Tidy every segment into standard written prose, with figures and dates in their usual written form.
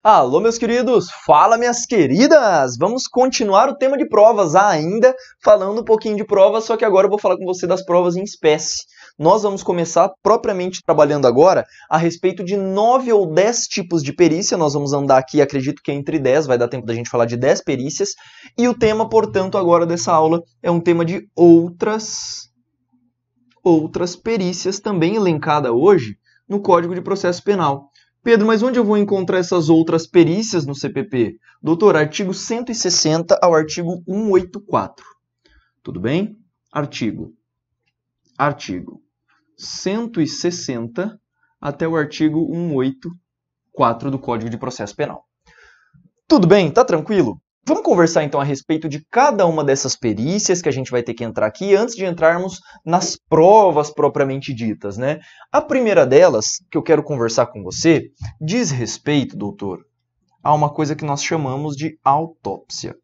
Alô, meus queridos! Fala, minhas queridas! Vamos continuar o tema de provas ainda, falando um pouquinho de provas, só que agora eu vou falar com você das provas em espécie. Nós vamos começar propriamente trabalhando agora a respeito de 9 ou 10 tipos de perícia. Nós vamos andar aqui, acredito que entre 10, vai dar tempo da gente falar de 10 perícias. E o tema, portanto, agora dessa aula é um tema de outras perícias, também elencada hoje no Código de Processo Penal. Pedro, mas onde eu vou encontrar essas outras perícias no CPP? Doutor, artigo 160 ao artigo 184. Tudo bem? Artigo 160 até o artigo 184 do Código de Processo Penal. Tudo bem? Tá tranquilo? Vamos conversar então a respeito de cada uma dessas perícias que a gente vai ter que entrar aqui antes de entrarmos nas provas propriamente ditas, né? A primeira delas, que eu quero conversar com você, diz respeito, doutor, a uma coisa que nós chamamos de autópsia.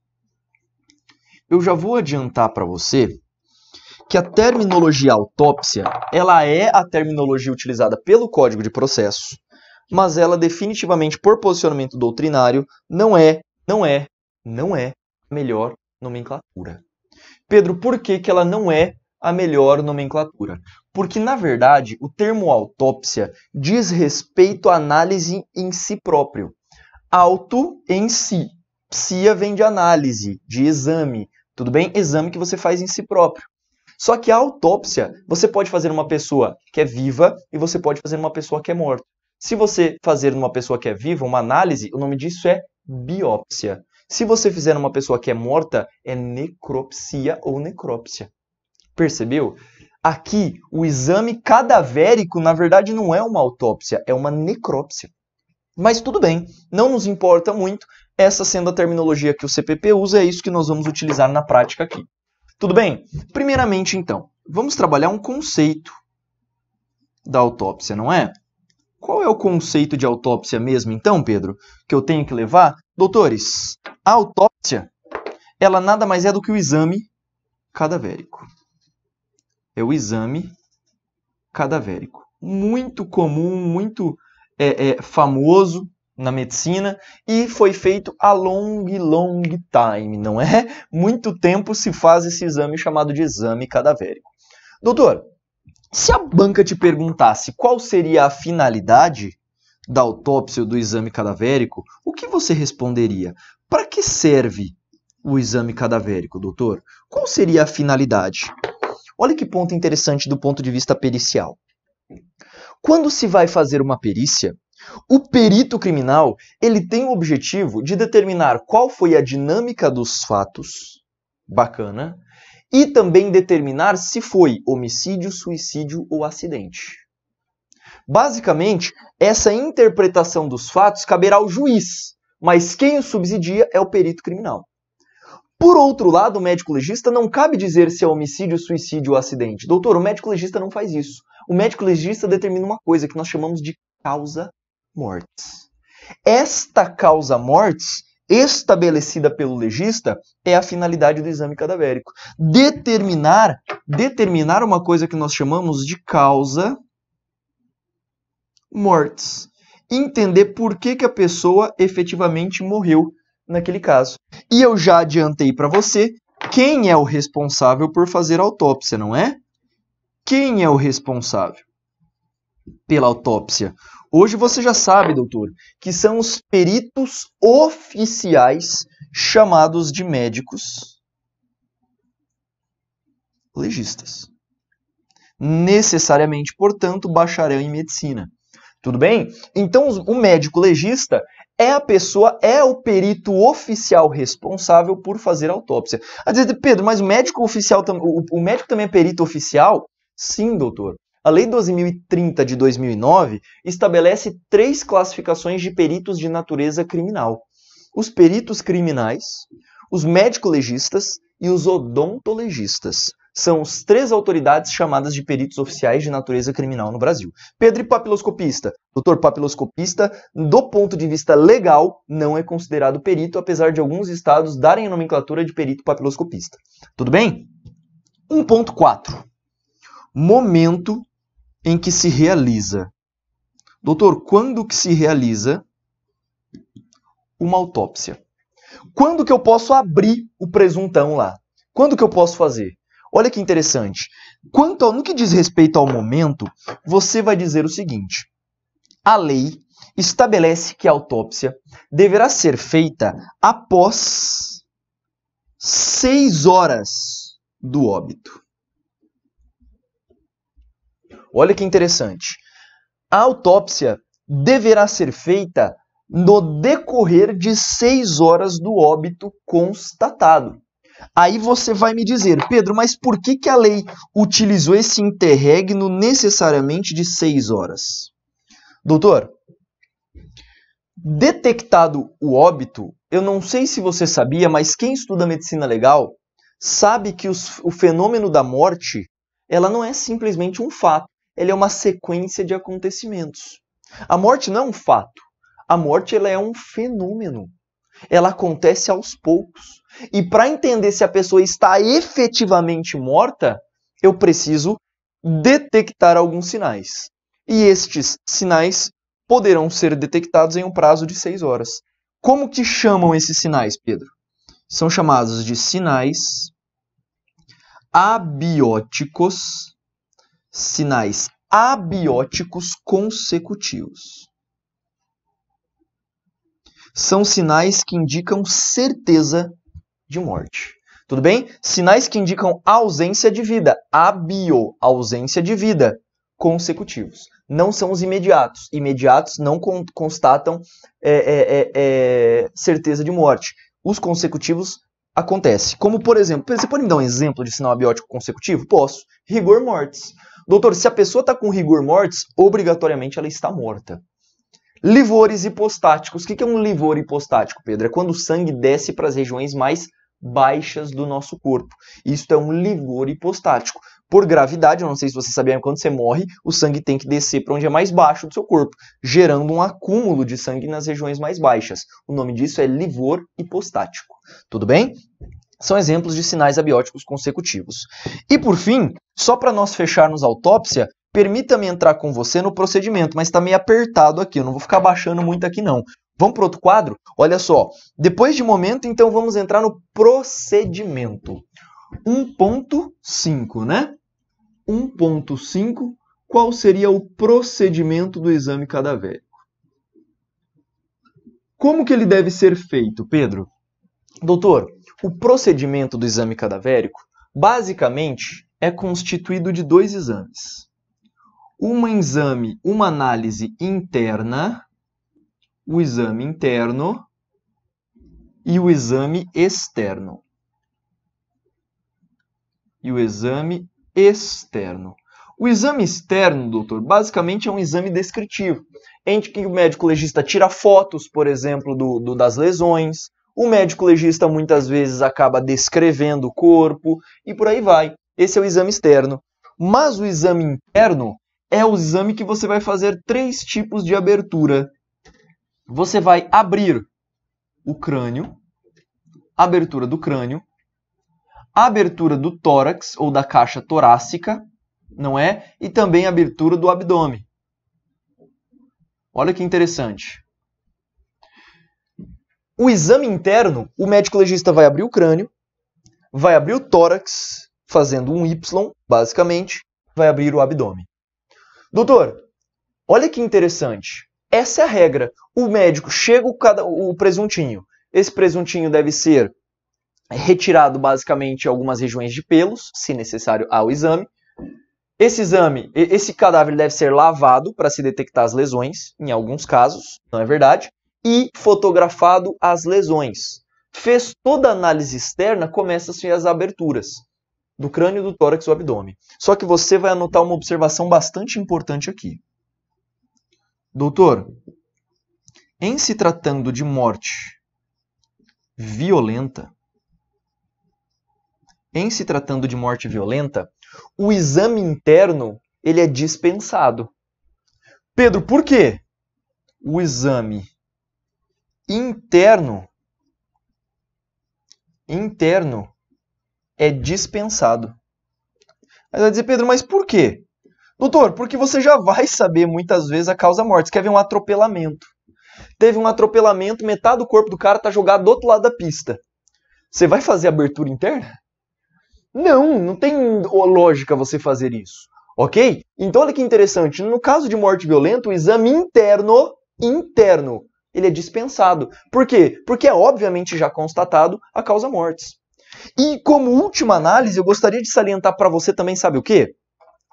Eu já vou adiantar para você que a terminologia autópsia, ela é a terminologia utilizada pelo Código de Processo, mas ela definitivamente, por posicionamento doutrinário, não é a melhor nomenclatura. Pedro, por que ela não é a melhor nomenclatura? Porque, na verdade, o termo autópsia diz respeito à análise em si próprio. Auto em si. Psia vem de análise, de exame. Tudo bem? Exame que você faz em si próprio. Só que a autópsia, você pode fazer numa pessoa que é viva e você pode fazer numa pessoa que é morta. Se você fazer numa pessoa que é viva, uma análise, o nome disso é biópsia. Se você fizer numa pessoa que é morta, é necropsia ou necrópsia. Percebeu? Aqui, o exame cadavérico, na verdade, não é uma autópsia, é uma necrópsia. Mas tudo bem, não nos importa muito, essa sendo a terminologia que o CPP usa, é isso que nós vamos utilizar na prática aqui. Tudo bem? Primeiramente, então, vamos trabalhar um conceito da autópsia, não é? Qual é o conceito de autópsia mesmo, então, Pedro, que eu tenho que levar? Doutores, a autópsia, ela nada mais é do que o exame cadavérico. É o exame cadavérico. Muito comum, muito famoso na medicina e foi feito a long time, não é? Muito tempo se faz esse exame chamado de exame cadavérico. Doutor, se a banca te perguntasse qual seria a finalidade da autópsia ou do exame cadavérico, o que você responderia? Para que serve o exame cadavérico, doutor? Qual seria a finalidade? Olha que ponto interessante do ponto de vista pericial. Quando se vai fazer uma perícia, o perito criminal ele tem o objetivo de determinar qual foi a dinâmica dos fatos, bacana, e também determinar se foi homicídio, suicídio ou acidente. Basicamente, essa interpretação dos fatos caberá ao juiz, mas quem o subsidia é o perito criminal. Por outro lado, o médico legista não cabe dizer se é homicídio, suicídio ou acidente. Doutor, o médico legista não faz isso. O médico legista determina uma coisa que nós chamamos de causa mortis. Esta causa mortis, estabelecida pelo legista, é a finalidade do exame cadavérico. Determinar uma coisa que nós chamamos de causa mortis. Entender por que a pessoa efetivamente morreu naquele caso. E eu já adiantei para você quem é o responsável por fazer a autópsia, não é? Quem é o responsável pela autópsia? Hoje você já sabe, doutor, que são os peritos oficiais chamados de médicos legistas. Necessariamente, portanto, bacharel em medicina. Tudo bem? Então, o médico legista é a pessoa, é o perito oficial responsável por fazer a autópsia. Às vezes, Pedro, mas o médico oficial, o médico também é perito oficial? Sim, doutor. A Lei 12.030 de 2009 estabelece 3 classificações de peritos de natureza criminal. Os peritos criminais, os médico-legistas e os odontolegistas. São as 3 autoridades chamadas de peritos oficiais de natureza criminal no Brasil. Pedro, e papiloscopista? Doutor, papiloscopista, do ponto de vista legal, não é considerado perito, apesar de alguns estados darem a nomenclatura de perito papiloscopista. Tudo bem? 1.4. Momento em que se realiza. Doutor, quando que se realiza uma autópsia. Quando que eu posso abrir o presuntão lá? Quando que eu posso fazer? Olha que interessante. No que diz respeito ao momento, você vai dizer o seguinte. A lei estabelece que a autópsia deverá ser feita após 6 horas do óbito. Olha que interessante. A autópsia deverá ser feita no decorrer de 6 horas do óbito constatado. Aí você vai me dizer, Pedro, mas por que a lei utilizou esse interregno necessariamente de 6 horas? Doutor, detectado o óbito, eu não sei se você sabia, mas quem estuda medicina legal sabe que o fenômeno da morte, ela não é simplesmente um fato, ela é uma sequência de acontecimentos. A morte não é um fato, a morte ela é um fenômeno. Ela acontece aos poucos. E para entender se a pessoa está efetivamente morta, eu preciso detectar alguns sinais. E estes sinais poderão ser detectados em um prazo de 6 horas. Como que chamam esses sinais, Pedro? São chamados de sinais abióticos, sinais abióticos consecutivos. São sinais que indicam certeza de morte. Tudo bem? Sinais que indicam ausência de vida. Ausência de vida. Consecutivos. Não são os imediatos. Imediatos não constatam certeza de morte. Os consecutivos acontecem. Como, por exemplo, você pode me dar um exemplo de sinal abiótico consecutivo? Posso. Rigor mortis. Doutor, se a pessoa está com rigor mortis, obrigatoriamente ela está morta. Livores hipostáticos. O que é um livor hipostático, Pedro? É quando o sangue desce para as regiões mais baixas do nosso corpo. Isso é um livor hipostático. Por gravidade, eu não sei se você sabia, quando você morre, o sangue tem que descer para onde é mais baixo do seu corpo, gerando um acúmulo de sangue nas regiões mais baixas. O nome disso é livor hipostático. Tudo bem? São exemplos de sinais abióticos consecutivos. E por fim, só para nós fecharmos a autópsia, permita-me entrar com você no procedimento, mas está meio apertado aqui, eu não vou ficar baixando muito aqui não. Vamos para outro quadro? Olha só, depois de momento, então vamos entrar no procedimento. 1.5, né? 1.5, qual seria o procedimento do exame cadavérico? Como que ele deve ser feito, Pedro? Doutor, o procedimento do exame cadavérico, basicamente, é constituído de 2 exames. Uma análise interna, o exame interno e o exame externo. O exame externo, doutor, basicamente é um exame descritivo, em que o médico legista tira fotos, por exemplo, das lesões. O médico legista muitas vezes acaba descrevendo o corpo e por aí vai. Esse é o exame externo. Mas o exame interno é o exame que você vai fazer 3 tipos de abertura. Você vai abrir o crânio, abertura do crânio, abertura do tórax ou da caixa torácica, não é? E também abertura do abdômen. Olha que interessante. O exame interno, o médico legista vai abrir o crânio, vai abrir o tórax, fazendo um Y, basicamente, vai abrir o abdômen. Doutor, olha que interessante. Essa é a regra. O médico chega o presuntinho. Esse presuntinho deve ser retirado basicamente algumas regiões de pelos, se necessário ao exame. Esse cadáver deve ser lavado para se detectar as lesões, em alguns casos, não é verdade? E fotografado as lesões. Fez toda a análise externa, começa-se as aberturas do crânio, do tórax e do abdômen. Só que você vai anotar uma observação bastante importante aqui. Doutor, em se tratando de morte violenta, o exame interno ele é dispensado. Pedro, por quê? O exame interno é dispensado. Aí vai dizer, Pedro, mas por quê? Doutor, porque você já vai saber muitas vezes a causa morte. Você quer ver um atropelamento. Teve um atropelamento, metade do corpo do cara está jogado do outro lado da pista. Você vai fazer abertura interna? Não tem lógica você fazer isso, ok? Então olha que interessante, no caso de morte violenta, o exame interno, ele é dispensado. Por quê? Porque é obviamente já constatado a causa mortis. E como última análise, eu gostaria de salientar para você também, sabe o quê?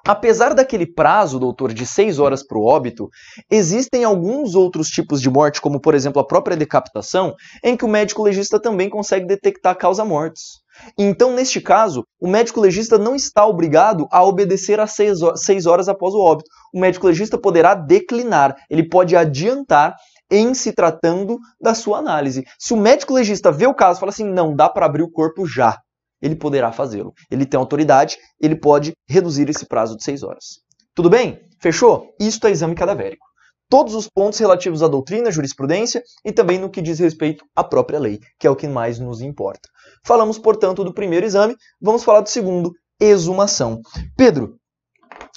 Apesar daquele prazo, doutor, de 6 horas para o óbito, existem alguns outros tipos de morte, como por exemplo a própria decapitação, em que o médico legista também consegue detectar a causa mortis. Então, neste caso, o médico legista não está obrigado a obedecer às 6 horas após o óbito. O médico legista poderá declinar, ele pode adiantar em se tratando da sua análise. Se o médico legista vê o caso e fala assim, não, dá para abrir o corpo já, ele poderá fazê-lo. Ele tem autoridade, ele pode reduzir esse prazo de 6 horas. Tudo bem? Fechou? Isto é exame cadavérico. Todos os pontos relativos à doutrina, jurisprudência e também no que diz respeito à própria lei, que é o que mais nos importa. Falamos, portanto, do primeiro exame, vamos falar do segundo, exumação. Pedro,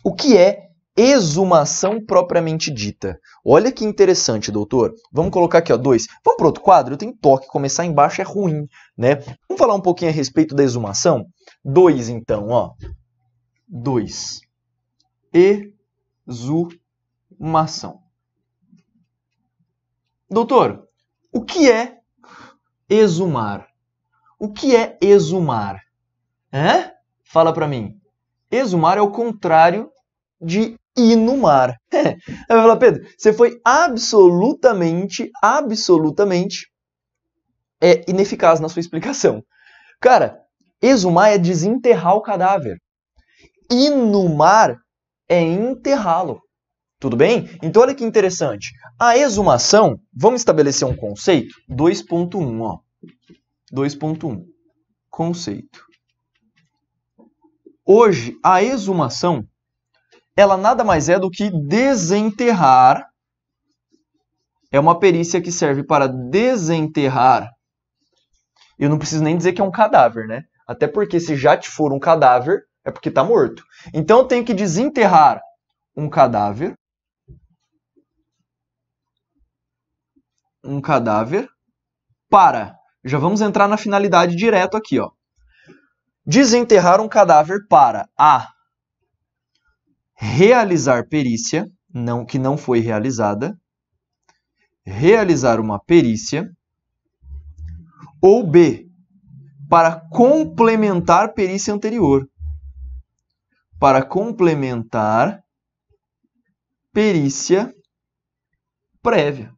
o que é exumação propriamente dita? Olha que interessante, doutor. Vamos colocar aqui, ó, 2. Vamos para outro quadro? Eu tenho toque, começar embaixo é ruim, né? Vamos falar um pouquinho a respeito da exumação? 2, então, ó. 2. Exumação. Doutor, o que é exumar? O que é exumar? Fala para mim. Exumar é o contrário de inumar. Aí vai falar, Pedro, você foi absolutamente ineficaz na sua explicação. Cara, exumar é desenterrar o cadáver. Inumar é enterrá-lo. Tudo bem? Então olha que interessante. A exumação, vamos estabelecer um conceito? 2.1, ó. 2.1. Conceito. Hoje, a exumação, ela nada mais é do que desenterrar. É uma perícia que serve para desenterrar. Eu não preciso nem dizer que é um cadáver, né? Até porque se já te for um cadáver, é porque está morto. Então eu tenho que desenterrar um cadáver. Um cadáver para... Já vamos entrar na finalidade direto aqui, ó. Desenterrar um cadáver para a realizar perícia, que não foi realizada, realizar uma perícia, ou B, para complementar perícia anterior. Para complementar perícia prévia.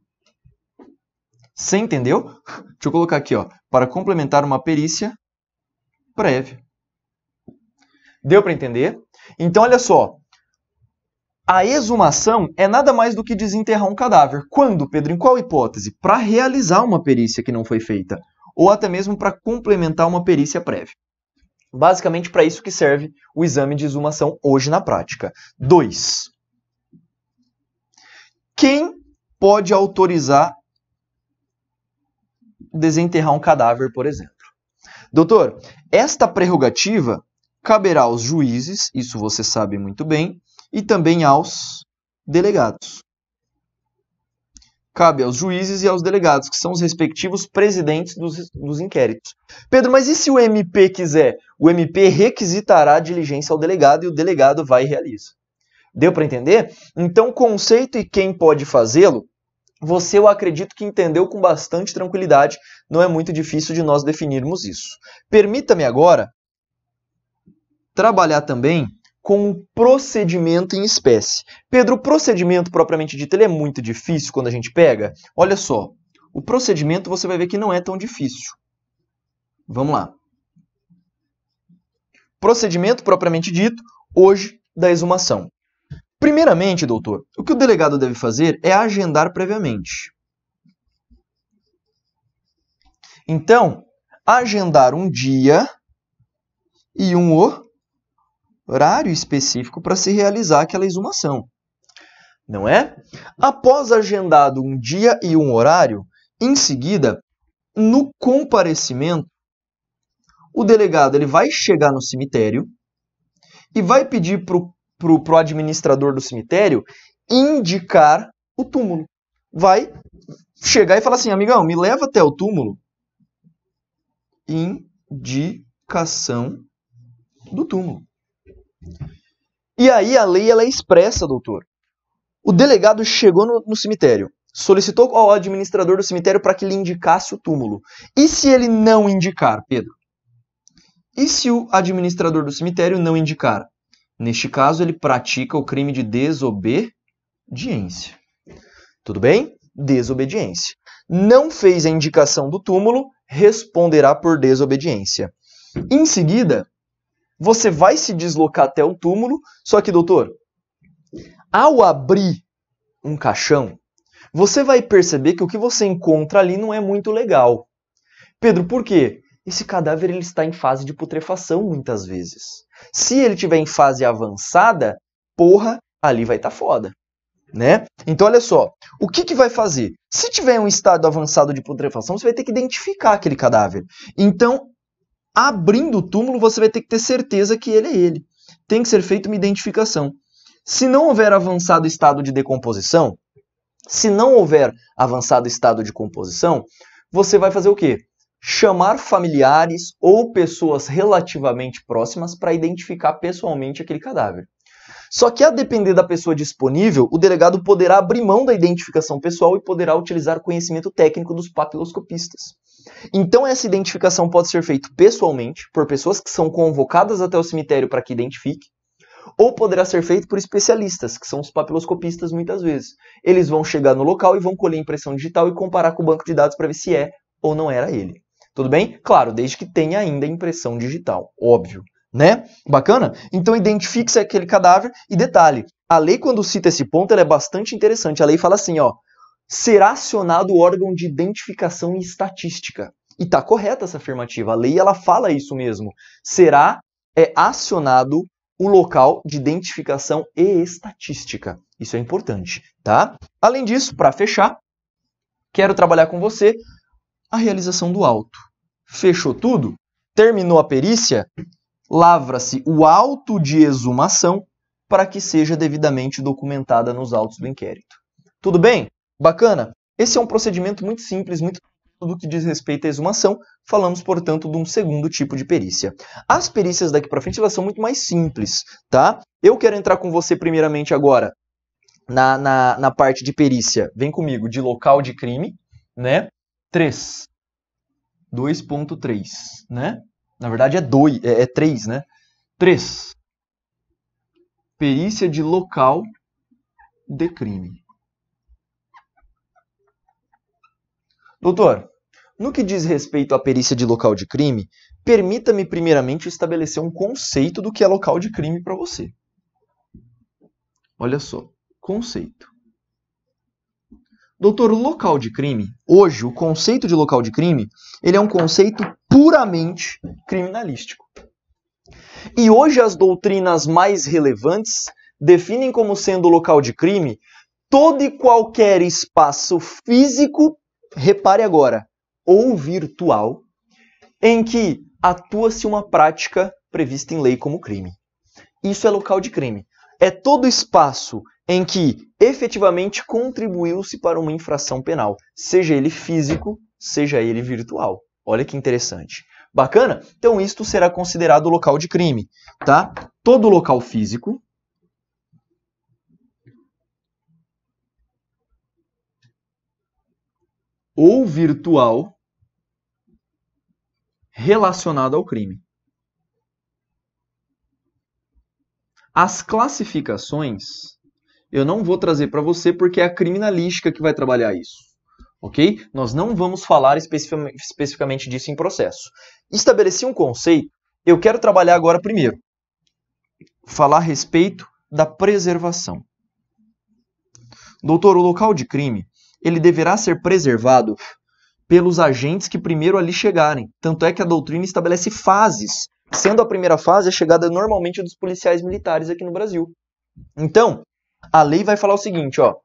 Você entendeu? Deixa eu colocar aqui, ó, para complementar uma perícia prévia. Deu para entender? Então, olha só. A exumação é nada mais do que desenterrar um cadáver. Quando, Pedro? Em qual hipótese? Para realizar uma perícia que não foi feita. Ou até mesmo para complementar uma perícia prévia. Basicamente, para isso que serve o exame de exumação hoje na prática. 2. Quem pode autorizar desenterrar um cadáver, por exemplo? Doutor, esta prerrogativa caberá aos juízes, isso você sabe muito bem, e também aos delegados. Cabe aos juízes e aos delegados, que são os respectivos presidentes dos inquéritos. Pedro, mas e se o MP quiser? O MP requisitará a diligência ao delegado e o delegado vai e realiza. Deu para entender? Então, o conceito e quem pode fazê-lo, você, eu acredito que entendeu com bastante tranquilidade. Não é muito difícil de nós definirmos isso. Permita-me agora trabalhar também com o procedimento em espécie. Pedro, o procedimento propriamente dito, ele é muito difícil quando a gente pega? Olha só, o procedimento você vai ver que não é tão difícil. Vamos lá. Procedimento propriamente dito, hoje, da exumação. Primeiramente, doutor, o que o delegado deve fazer é agendar previamente. Então, agendar um dia e um horário específico para se realizar aquela exumação. Não é? Após agendado um dia e um horário, em seguida, no comparecimento, o delegado ele vai chegar no cemitério e vai pedir para o administrador do cemitério indicar o túmulo. vai chegar e falar assim, amigão, me leva até o túmulo. Indicação do túmulo. E aí a lei ela é expressa, doutor. O delegado chegou no cemitério, solicitou ao administrador do cemitério para que lhe indicasse o túmulo. E se ele não indicar, Pedro? E se o administrador do cemitério não indicar? Neste caso, ele pratica o crime de desobediência. Tudo bem? Desobediência. Não fez a indicação do túmulo, responderá por desobediência. Em seguida, você vai se deslocar até o túmulo, só que, doutor, ao abrir um caixão, você vai perceber que o que você encontra ali não é muito legal. Pedro, por quê? Esse cadáver ele está em fase de putrefação muitas vezes. Se ele estiver em fase avançada, porra, ali vai estar foda. Né? Então, olha só, o que vai fazer? Se tiver um estado avançado de putrefação, você vai ter que identificar aquele cadáver. Então, abrindo o túmulo, você vai ter que ter certeza que ele é ele. Tem que ser feita uma identificação. Se não houver avançado estado de decomposição, você vai fazer o quê? Chamar familiares ou pessoas relativamente próximas para identificar pessoalmente aquele cadáver. Só que, a depender da pessoa disponível, o delegado poderá abrir mão da identificação pessoal e poderá utilizar o conhecimento técnico dos papiloscopistas. Então, essa identificação pode ser feita pessoalmente, por pessoas que são convocadas até o cemitério para que identifique, ou poderá ser feito por especialistas, que são os papiloscopistas muitas vezes. Eles vão chegar no local e vão colher impressão digital e comparar com o banco de dados para ver se é ou não era ele. Tudo bem? Claro, desde que tenha ainda impressão digital, óbvio. Né? Bacana? Então identifique-se aquele cadáver e detalhe, a lei quando cita esse ponto ela é bastante interessante. A lei fala assim, ó, será acionado o órgão de identificação e estatística. E tá correta essa afirmativa, a lei ela fala isso mesmo. Será acionado o local de identificação e estatística. Isso é importante, tá? Além disso, para fechar, quero trabalhar com você a realização do auto. Fechou tudo? Terminou a perícia? Lavra-se o auto de exumação para que seja devidamente documentada nos autos do inquérito. Tudo bem? Bacana? Esse é um procedimento muito simples, muito do que diz respeito à exumação. Falamos, portanto, de um segundo tipo de perícia. As perícias daqui para frente elas são muito mais simples, tá? Eu quero entrar com você primeiramente agora na parte de perícia. Vem comigo, de local de crime, né? 2.3, né? Na verdade é 3, né? 3. Perícia de local de crime. Doutor, no que diz respeito à perícia de local de crime, permita-me primeiramente estabelecer um conceito do que é local de crime para você. Olha só, conceito. Doutor, o local de crime, hoje o conceito de local de crime, ele é um conceito puramente criminalístico. E hoje as doutrinas mais relevantes definem como sendo local de crime todo e qualquer espaço físico, repare agora, ou virtual, em que atua-se uma prática prevista em lei como crime. Isso é local de crime. É todo espaço em que efetivamente contribuiu-se para uma infração penal, seja ele físico, seja ele virtual. Olha que interessante. Bacana? Então isto será considerado local de crime, tá? Todo local físico ou virtual relacionado ao crime. As classificações eu não vou trazer para você porque é a criminalística que vai trabalhar isso, ok? Nós não vamos falar especificamente disso em processo. Estabeleci um conceito, eu quero trabalhar agora primeiro. Falar a respeito da preservação. Doutor, o local de crime, ele deverá ser preservado pelos agentes que primeiro ali chegarem. Tanto é que a doutrina estabelece fases, sendo a primeira fase a chegada normalmente dos policiais militares aqui no Brasil. Então, a lei vai falar o seguinte, ó.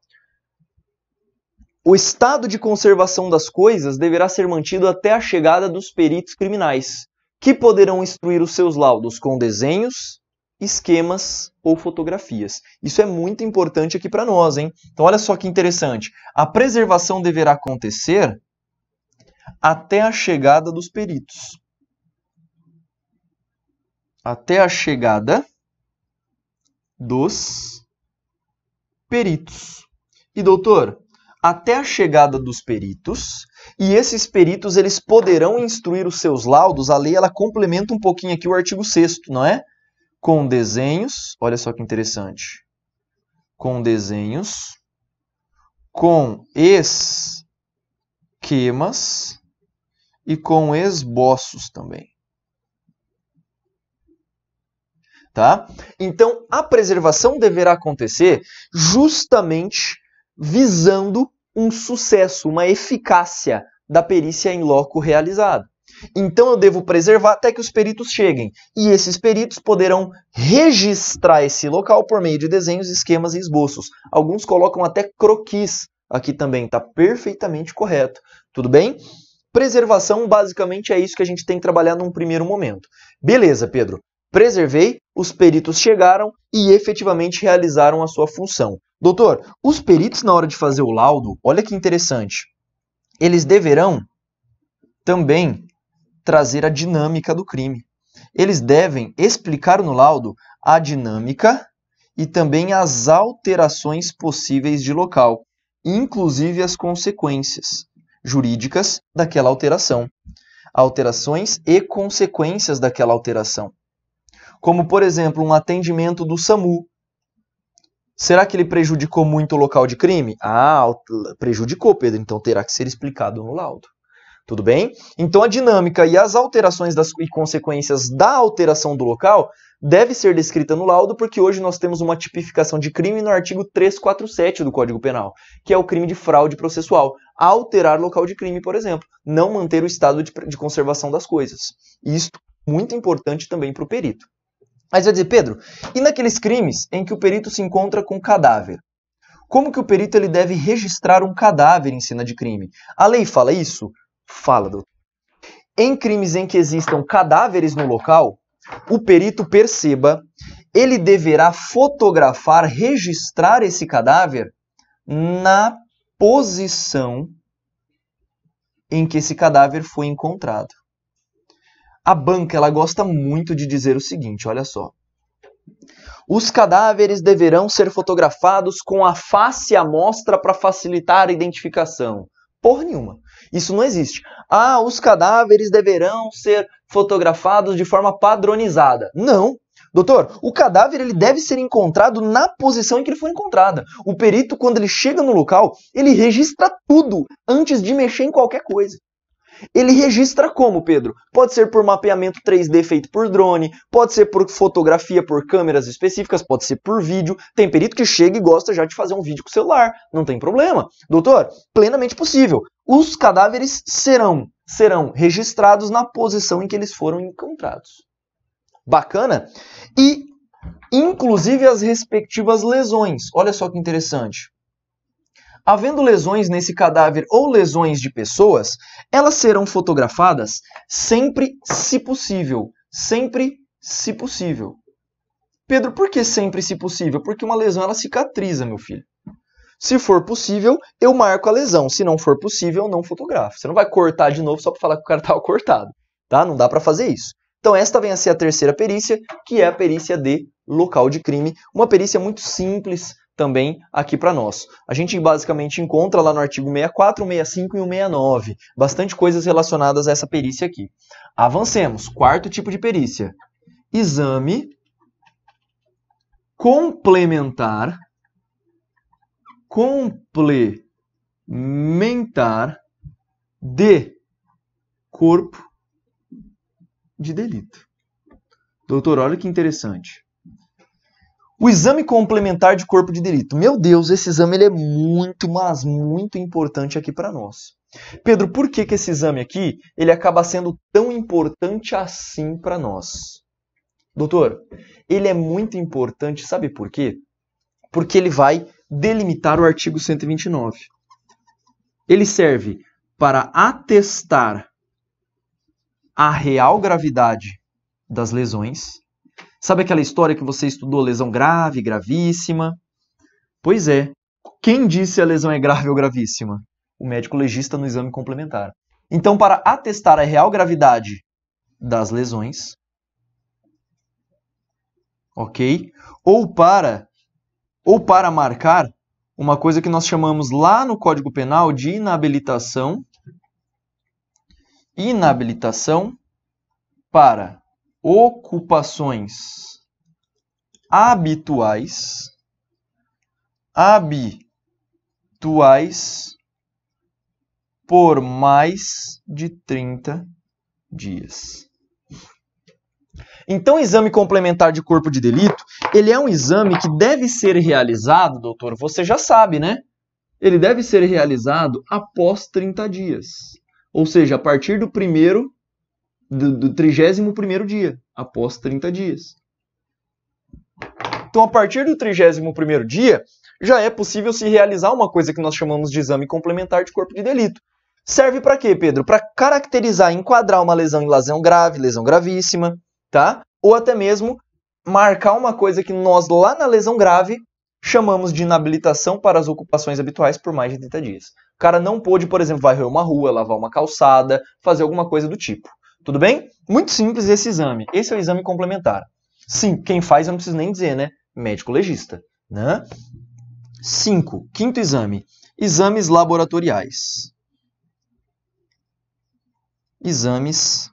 O estado de conservação das coisas deverá ser mantido até a chegada dos peritos criminais, que poderão instruir os seus laudos com desenhos, esquemas ou fotografias. Isso é muito importante aqui para nós, hein? Então, olha só que interessante. A preservação deverá acontecer até a chegada dos peritos. Até a chegada dos peritos. E, doutor, até a chegada dos peritos, e esses peritos eles poderão instruir os seus laudos. A lei ela complementa um pouquinho aqui o artigo 6º, não é? Com desenhos, olha só que interessante, com desenhos, com esquemas e com esboços também. Tá? Então, a preservação deverá acontecer justamente visando um sucesso, uma eficácia da perícia in loco realizada. Então, eu devo preservar até que os peritos cheguem. E esses peritos poderão registrar esse local por meio de desenhos, esquemas e esboços. Alguns colocam até croquis aqui também, está perfeitamente correto. Tudo bem? Preservação, basicamente, é isso que a gente tem que trabalhar num primeiro momento. Beleza, Pedro. Preservei, os peritos chegaram e efetivamente realizaram a sua função. Doutor, os peritos na hora de fazer o laudo, olha que interessante, eles deverão também trazer a dinâmica do crime. Eles devem explicar no laudo a dinâmica e também as alterações possíveis de local, inclusive as consequências jurídicas daquela alteração. Alterações e consequências daquela alteração. Como, por exemplo, um atendimento do SAMU. Será que ele prejudicou muito o local de crime? Ah, prejudicou, Pedro, então terá que ser explicado no laudo. Tudo bem? Então a dinâmica e as alterações e consequências da alteração do local deve ser descrita no laudo, porque hoje nós temos uma tipificação de crime no artigo 347 do Código Penal, que é o crime de fraude processual. Alterar local de crime, por exemplo. Não manter o estado de conservação das coisas. Isto é muito importante também para o perito. Mas vai dizer, Pedro, e naqueles crimes em que o perito se encontra com cadáver? Como que o perito ele deve registrar um cadáver em cena de crime? A lei fala isso? Fala, doutor. Em crimes em que existam cadáveres no local, o perito perceba, ele deverá fotografar, registrar esse cadáver na posição em que esse cadáver foi encontrado. A banca ela gosta muito de dizer o seguinte, olha só. Os cadáveres deverão ser fotografados com a face à mostra para facilitar a identificação. Porra nenhuma. Isso não existe. Ah, os cadáveres deverão ser fotografados de forma padronizada. Não. Doutor, o cadáver ele deve ser encontrado na posição em que ele foi encontrado. O perito, quando ele chega no local, ele registra tudo antes de mexer em qualquer coisa. Ele registra como, Pedro? Pode ser por mapeamento 3D feito por drone, pode ser por fotografia por câmeras específicas, pode ser por vídeo. Tem perito que chega e gosta já de fazer um vídeo com o celular. Não tem problema. Doutor, plenamente possível. Os cadáveres serão registrados na posição em que eles foram encontrados. Bacana? E, inclusive, as respectivas lesões. Olha só que interessante. Havendo lesões nesse cadáver ou lesões de pessoas, elas serão fotografadas sempre se possível. Sempre se possível. Pedro, por que sempre se possível? Porque uma lesão ela cicatriza, meu filho. Se for possível, eu marco a lesão. Se não for possível, eu não fotografo. Você não vai cortar de novo só para falar que o cara estava cortado. Tá? Não dá para fazer isso. Então esta vem a ser a terceira perícia, que é a perícia de local de crime. Uma perícia muito simples também aqui para nós. A gente basicamente encontra lá no artigo 64, 65 e 169. Bastante coisas relacionadas a essa perícia aqui. Avancemos. Quarto tipo de perícia. Exame complementar de corpo de delito. Doutor, olha que interessante. O exame complementar de corpo de delito. Meu Deus, esse exame ele é muito, mas muito importante aqui para nós. Pedro, por que esse exame aqui ele acaba sendo tão importante assim para nós? Doutor, ele é muito importante, sabe por quê? Porque ele vai delimitar o artigo 129. Ele serve para atestar a real gravidade das lesões Sabe aquela história que você estudou lesão grave, gravíssima? Pois é. Quem disse a lesão é grave ou gravíssima? O médico legista no exame complementar. Então, para atestar a real gravidade das lesões, ok? Ou para marcar uma coisa que nós chamamos lá no Código Penal de inabilitação para ocupações habituais por mais de 30 dias. Então, o exame complementar de corpo de delito, ele é um exame que deve ser realizado, doutor, você já sabe, né? Ele deve ser realizado após 30 dias. Ou seja, a partir do 31º dia, após 30 dias. Então, a partir do 31º dia, já é possível se realizar uma coisa que nós chamamos de exame complementar de corpo de delito. Serve para quê, Pedro? Para caracterizar, enquadrar uma lesão em lesão grave, lesão gravíssima, tá? Ou até mesmo marcar uma coisa que nós lá na lesão grave chamamos de inabilitação para as ocupações habituais por mais de 30 dias. O cara não pôde, por exemplo, varrer uma rua, lavar uma calçada, fazer alguma coisa do tipo. Tudo bem? Muito simples esse exame. Esse é o exame complementar. Sim, quem faz eu não preciso nem dizer, né? Médico legista, né? 5. Quinto exame. Exames laboratoriais. Exames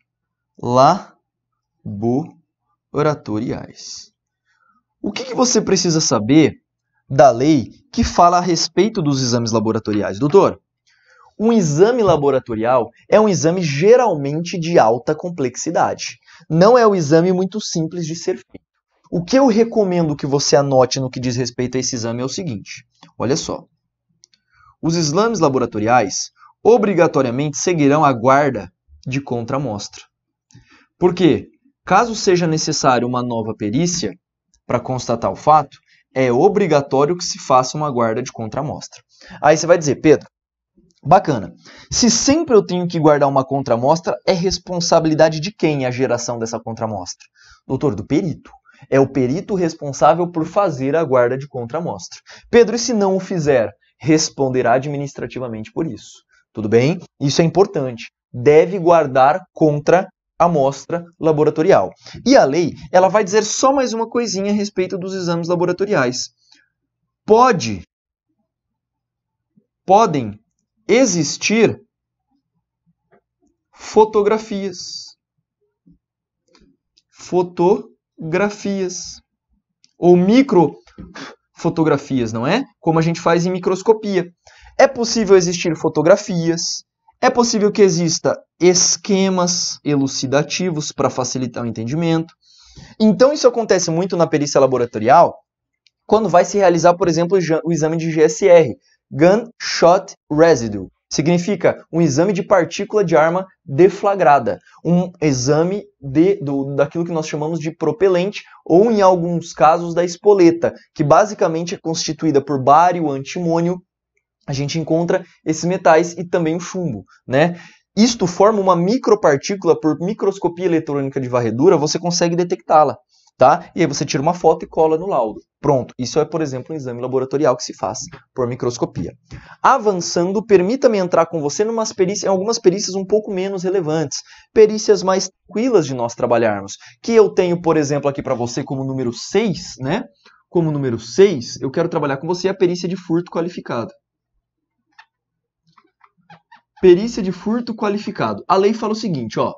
laboratoriais. O que você precisa saber da lei que fala a respeito dos exames laboratoriais? Doutor, um exame laboratorial é um exame geralmente de alta complexidade. Não é um exame muito simples de ser feito. O que eu recomendo que você anote no que diz respeito a esse exame é o seguinte. Olha só. Os exames laboratoriais obrigatoriamente seguirão a guarda de contramostra. Por quê? Caso seja necessário uma nova perícia para constatar o fato, é obrigatório que se faça uma guarda de contramostra. Aí você vai dizer, Pedro, bacana, se sempre eu tenho que guardar uma contramostra, é responsabilidade de quem a geração dessa contramostra? Doutor, do perito. É o perito responsável por fazer a guarda de contramostra. Pedro, e se não o fizer? Responderá administrativamente por isso. Tudo bem? Isso é importante. Deve guardar contra amostra laboratorial. E a lei, ela vai dizer só mais uma coisinha a respeito dos exames laboratoriais. Podem existir fotografias ou microfotografias, não é? Como a gente faz em microscopia. É possível existir fotografias, é possível que exista esquemas elucidativos para facilitar o entendimento. Então isso acontece muito na perícia laboratorial, quando vai se realizar, por exemplo, o exame de GSR, Gunshot Residue. Significa um exame de partícula de arma deflagrada. Um exame daquilo que nós chamamos de propelente, ou em alguns casos da espoleta, que basicamente é constituída por bário, antimônio. A gente encontra esses metais e também o chumbo, né? Isto forma uma micropartícula, por microscopia eletrônica de varredura, você consegue detectá-la, tá? E aí você tira uma foto e cola no laudo. Pronto, isso é, por exemplo, um exame laboratorial que se faz por microscopia. Avançando, permita-me entrar com você em algumas perícias um pouco menos relevantes, perícias mais tranquilas de nós trabalharmos, que eu tenho, por exemplo, aqui para você como número 6, né? Como número 6, eu quero trabalhar com você a perícia de furto qualificado. Perícia de furto qualificado. A lei fala o seguinte, ó.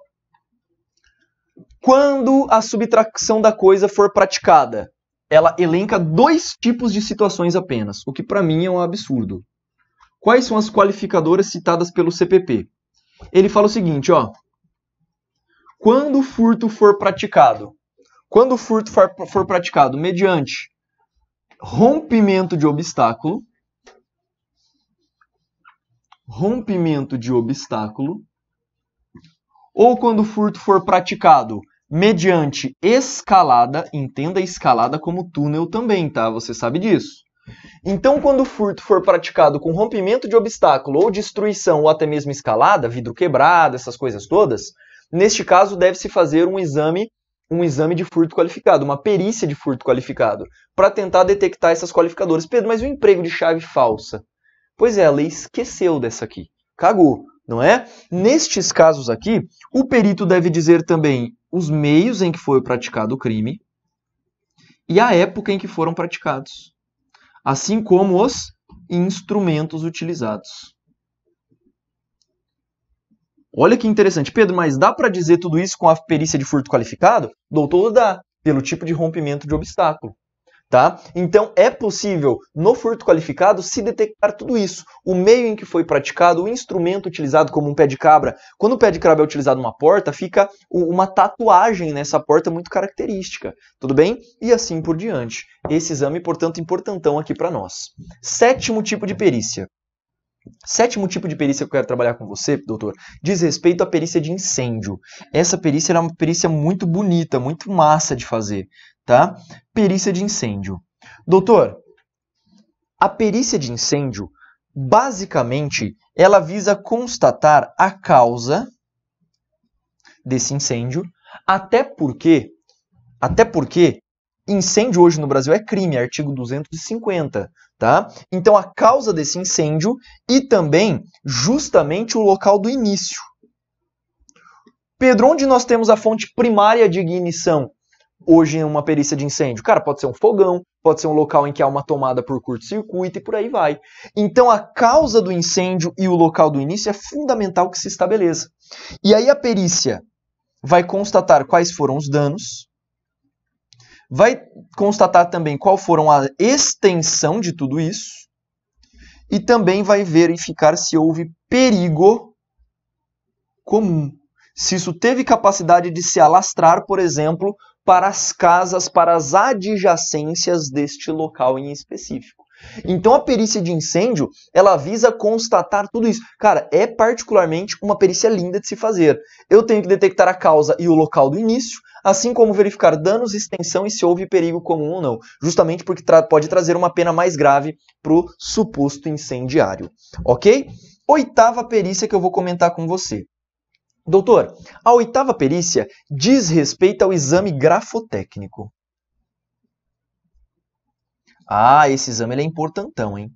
Quando a subtração da coisa for praticada, ela elenca 2 tipos de situações apenas, o que para mim é um absurdo. Quais são as qualificadoras citadas pelo CPP? Ele fala o seguinte, ó. Quando o furto for praticado mediante rompimento de obstáculo, ou quando o furto for praticado mediante escalada, entenda a escalada como túnel também, tá? Você sabe disso. Então, quando o furto for praticado com rompimento de obstáculo ou destruição ou até mesmo escalada, vidro quebrado, essas coisas todas, neste caso deve-se fazer um exame um exame de furto qualificado, uma perícia de furto qualificado, para tentar detectar essas qualificadoras. Pedro, mas o emprego de chave falsa? Pois é, a lei esqueceu dessa aqui. Cagou, não é? Nestes casos aqui, o perito deve dizer também os meios em que foi praticado o crime e a época em que foram praticados, assim como os instrumentos utilizados. Olha que interessante. Pedro, mas dá para dizer tudo isso com a perícia de furto qualificado? Doutor, dá, pelo tipo de rompimento de obstáculo. Tá? Então, é possível, no furto qualificado, se detectar tudo isso. O meio em que foi praticado, o instrumento utilizado como um pé de cabra. Quando o pé de cabra é utilizado numa porta, fica uma tatuagem nessa porta muito característica. Tudo bem? E assim por diante. Esse exame, portanto, importantão aqui para nós. Sétimo tipo de perícia. Sétimo tipo de perícia que eu quero trabalhar com você, doutor, diz respeito à perícia de incêndio. Essa perícia é uma perícia muito bonita, muito massa de fazer, tá? Perícia de incêndio. Doutor, a perícia de incêndio, basicamente, ela visa constatar a causa desse incêndio, até porque incêndio hoje no Brasil é crime, artigo 250, tá? Então, a causa desse incêndio e também, justamente, o local do início. Pedro, onde nós temos a fonte primária de ignição hoje em uma perícia de incêndio? Cara, pode ser um fogão, pode ser um local em que há uma tomada por curto-circuito e por aí vai. Então, a causa do incêndio e o local do início é fundamental que se estabeleça. E aí a perícia vai constatar quais foram os danos, vai constatar também qual foram a extensão de tudo isso e também vai verificar se houve perigo comum. Se isso teve capacidade de se alastrar, por exemplo, para as casas, para as adjacências deste local em específico. Então a perícia de incêndio, ela visa constatar tudo isso. Cara, é particularmente uma perícia linda de se fazer. Eu tenho que detectar a causa e o local do início, assim como verificar danos, extensão e se houve perigo comum ou não. Justamente porque pode trazer uma pena mais grave para o suposto incendiário. Ok? Oitava perícia que eu vou comentar com você. Doutor, a oitava perícia diz respeito ao exame grafotécnico. Ah, esse exame ele é importantão, hein?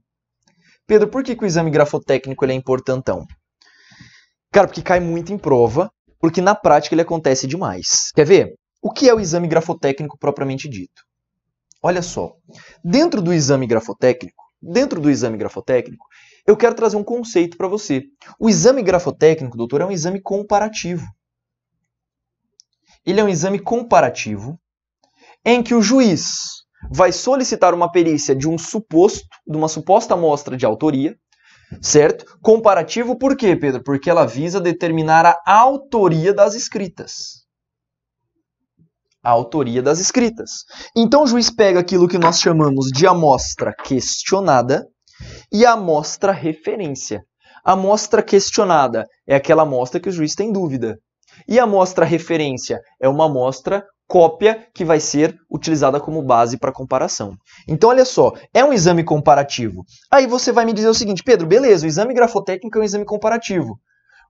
Pedro, por que o exame grafotécnico ele é importantão? Cara, porque cai muito em prova, porque na prática ele acontece demais. Quer ver? O que é o exame grafotécnico propriamente dito? Olha só, dentro do exame grafotécnico, eu quero trazer um conceito para você. O exame grafotécnico, doutor, é um exame comparativo. Ele é um exame comparativo em que o juiz vai solicitar uma perícia de uma suposta amostra de autoria, certo? Comparativo por quê, Pedro? Porque ela visa determinar a autoria das escritas. A autoria das escritas. Então o juiz pega aquilo que nós chamamos de amostra questionada e a amostra referência. A amostra questionada é aquela amostra que o juiz tem dúvida. E a amostra referência é uma amostra cópia que vai ser utilizada como base para comparação. Então, olha só, é um exame comparativo. Aí você vai me dizer o seguinte, Pedro, beleza, o exame grafotécnico é um exame comparativo.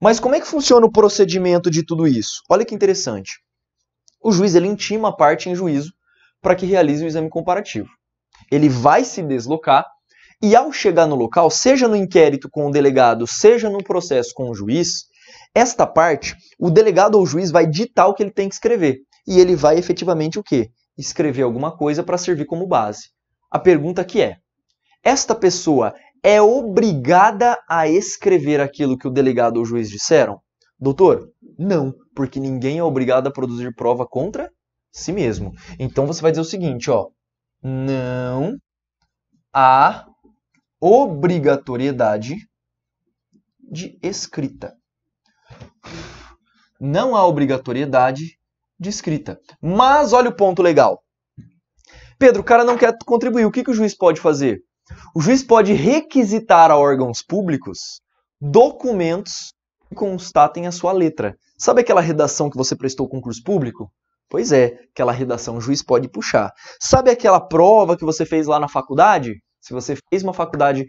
Mas como é que funciona o procedimento de tudo isso? Olha que interessante. O juiz ele intima a parte em juízo para que realize o exame comparativo. Ele vai se deslocar e ao chegar no local, seja no inquérito com o delegado, seja no processo com o juiz, esta parte, o delegado ou o juiz vai ditar o que ele tem que escrever. E ele vai efetivamente o quê? Escrever alguma coisa para servir como base. A pergunta aqui é, esta pessoa é obrigada a escrever aquilo que o delegado ou o juiz disseram? Doutor, não, porque ninguém é obrigado a produzir prova contra si mesmo. Então você vai dizer o seguinte, ó, não há obrigatoriedade de escrita. Não há obrigatoriedade de escrita. Mas olha o ponto legal. Pedro, o cara não quer contribuir. O que o juiz pode fazer? O juiz pode requisitar a órgãos públicos documentos que constatem a sua letra. Sabe aquela redação que você prestou concurso público? Pois é, aquela redação o juiz pode puxar. Sabe aquela prova que você fez lá na faculdade? Se você fez uma faculdade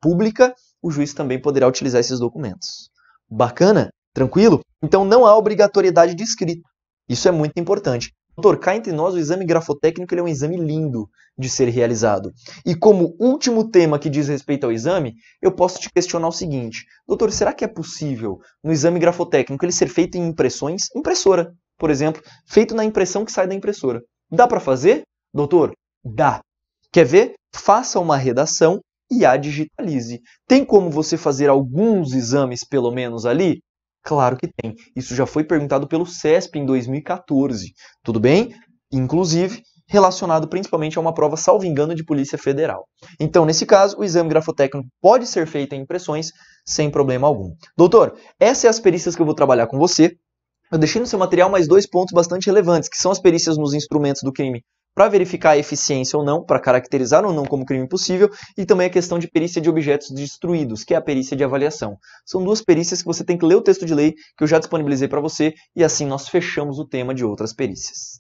pública, o juiz também poderá utilizar esses documentos. Bacana? Tranquilo? Então não há obrigatoriedade de escrita. Isso é muito importante. Doutor, cá entre nós, o exame grafotécnico ele é um exame lindo de ser realizado. E como último tema que diz respeito ao exame, eu posso te questionar o seguinte. Doutor, será que é possível no exame grafotécnico ele ser feito em impressões? Impressora, por exemplo, feito na impressão que sai da impressora. Dá para fazer? Doutor, dá. Quer ver? Faça uma redação e a digitalize. Tem como você fazer alguns exames, pelo menos, ali? Claro que tem. Isso já foi perguntado pelo CESP em 2014. Tudo bem? Inclusive, relacionado principalmente a uma prova, salvo engano, de Polícia Federal. Então, nesse caso, o exame grafotécnico pode ser feito em impressões sem problema algum. Doutor, essas são as perícias que eu vou trabalhar com você. Eu deixei no seu material mais 2 pontos bastante relevantes, que são as perícias nos instrumentos do crime para verificar a eficiência ou não, para caracterizar ou não como crime possível, e também a questão de perícia de objetos destruídos, que é a perícia de avaliação. São 2 perícias que você tem que ler o texto de lei, que eu já disponibilizei para você, e assim nós fechamos o tema de outras perícias.